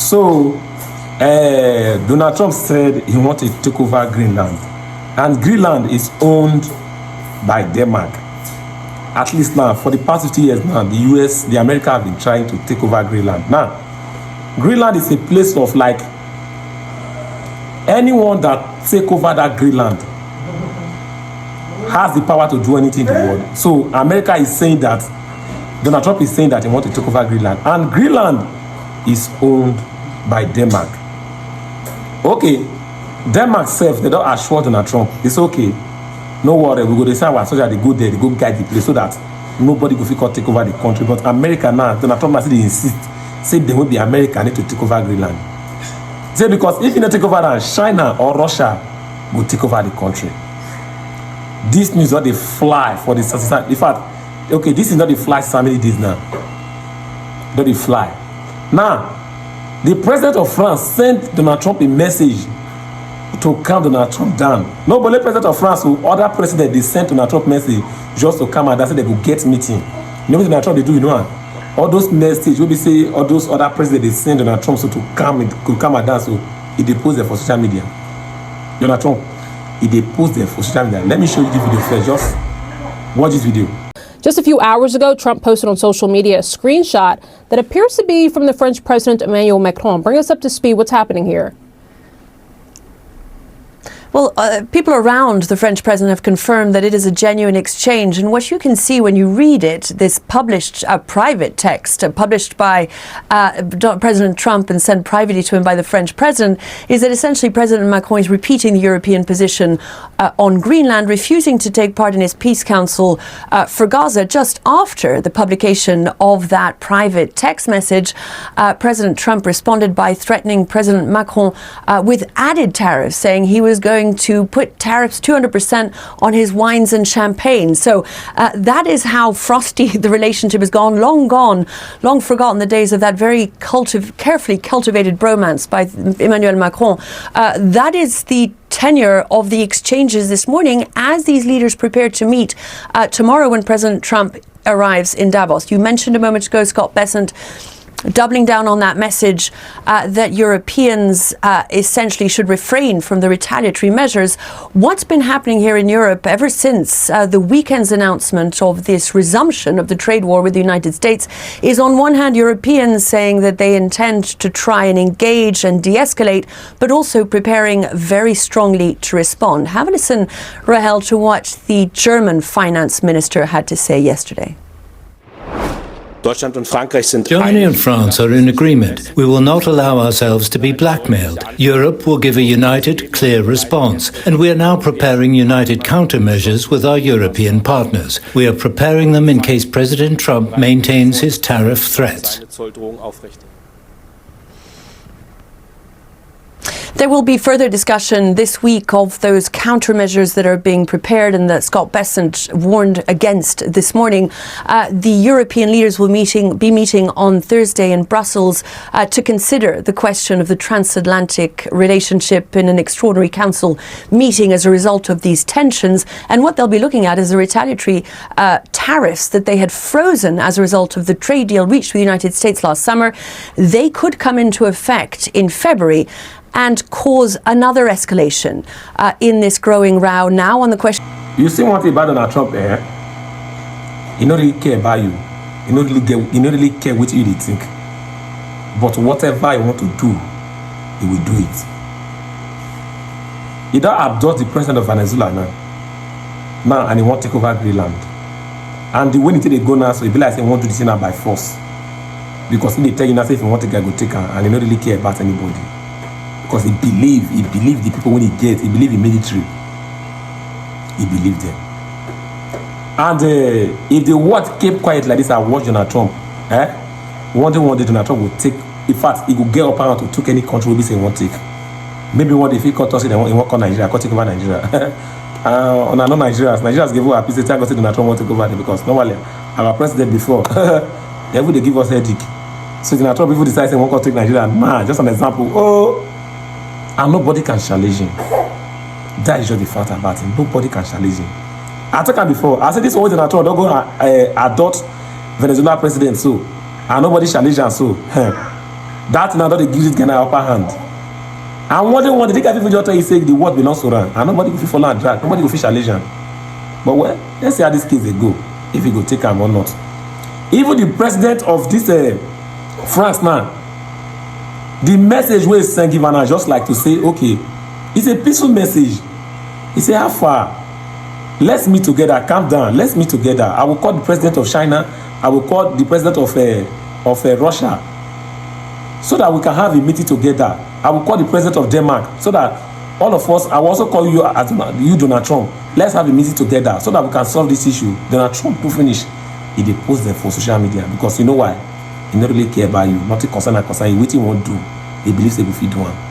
So, Donald Trump said he wanted to take over Greenland. And Greenland is owned by Denmark. At least now, for the past 50 years now, the America have been trying to take over Greenland. Now, Greenland is a place of like, anyone that take over that Greenland has the power to do anything in the world. So America is saying that, Donald Trump is saying that he wants to take over Greenland. And Greenland is owned by Denmark. Okay, Denmark self, they don't assure Donald Trump, it's okay. No worry, we go decide our soldiers, they go there, they go guide the place so that nobody go fit take over the country. But America now, Donald Trump must insist, say they will be America need to take over Greenland. Say because if you don't take over that, China or Russia will take over the country. This news not they fly for the society. In fact, okay, this is not the fly family this now. Not the fly. Now, the president of France sent Donald Trump a message to calm Donald Trump down. Nobody president of France or other president they sent Donald Trump message just to come and that's they go get meeting. You know what Donald Trump they do, you know? All those messages will be say all those other presidents they send Donald Trump so to come and down so he post there for social media. Donald Trump, he post there for social media. Let me show you the video first. Just watch this video. Just a few hours ago, Trump posted on social media a screenshot that appears to be from the French President Emmanuel Macron. Bring us up to speed. What's happening here? Well, people around the French president have confirmed that it is a genuine exchange. And what you can see when you read it, this published private text published by President Trump and sent privately to him by the French president, is that essentially President Macron is repeating the European position on Greenland, refusing to take part in his peace council for Gaza. Just after the publication of that private text message, President Trump responded by threatening President Macron with added tariffs, saying he was going to put tariffs 200% on his wines and champagne. So that is how frosty the relationship has gone, long forgotten the days of that very carefully cultivated bromance by Emmanuel Macron. That is the tenure of the exchanges this morning as these leaders prepare to meet tomorrow when President Trump arrives in Davos. You mentioned a moment ago, Scott Bessent, doubling down on that message that Europeans essentially should refrain from the retaliatory measures. What's been happening here in Europe ever since the weekend's announcement of this resumption of the trade war with the United States is, on one hand, Europeans saying that they intend to try and engage and de-escalate, but also preparing very strongly to respond. Have a listen, Rahel, to what the German finance minister had to say yesterday. Germany and France are in agreement. We will not allow ourselves to be blackmailed. Europe will give a united, clear response, and we are now preparing united countermeasures with our European partners. We are preparing them in case President Trump maintains his tariff threats. There will be further discussion this week of those countermeasures that are being prepared and that Scott Bessent warned against this morning. The European leaders will be meeting on Thursday in Brussels to consider the question of the transatlantic relationship in an extraordinary council meeting as a result of these tensions. And what they'll be looking at is the retaliatory tariffs that they had frozen as a result of the trade deal reached with the United States last summer. They could come into effect in February and cause another escalation in this growing row. Now on the question... You see one thing about Donald Trump, he don't really care about you. He don't really care what you think. But whatever he want to do, he will do it. He don't abdure the president of Venezuela now, and he want to take over Greenland. And the way they go now, so he be like, he want to do this now by force. Because he tell you now, say if you want to go take her, and he don't really care about anybody. Because he believe the people when he gets, he believe in military. He believe them. And if the world keep quiet like this and watch Donald Trump, one day Donald Trump will take, in fact, he will get up and to take any country will be saying won't take. Maybe one day if he cut us, he won't call Nigeria, he take over Nigeria. And I know Nigerians give us a piece of time, Donald Trump won't take over there because normally our president before, they would give us headache. So Donald Trump, people decide they won't take Nigeria, man, just an example, and nobody can challenge him. That is just the fact about him. Nobody can challenge him. I told him before. I said this always Donald Trump don't go adopt Venezuela president so, and nobody challenge him so. that now don't give this guy an upper hand. And one day people just tell you say the word belongs to them, and nobody will fit follow and drag, nobody will fit challenge am. But well, let's see how this case dey go, if he go take am or not. Even the president of this France now, the message wey he send give am na just like to say, okay, it's a peaceful message. He say, how far? Let's meet together, calm down, let's meet together. I will call the president of China, I will call the president of Russia, so that we can have a meeting together. I will call the president of Denmark, so that all of us, I will also call you, you Donald Trump. Let's have a meeting together so that we can solve this issue. Donald Trump to finish. He dey post them for social media because you know why? He no really care about you. Nothing concern you. Wetin you wan do? He believes they go fit do am.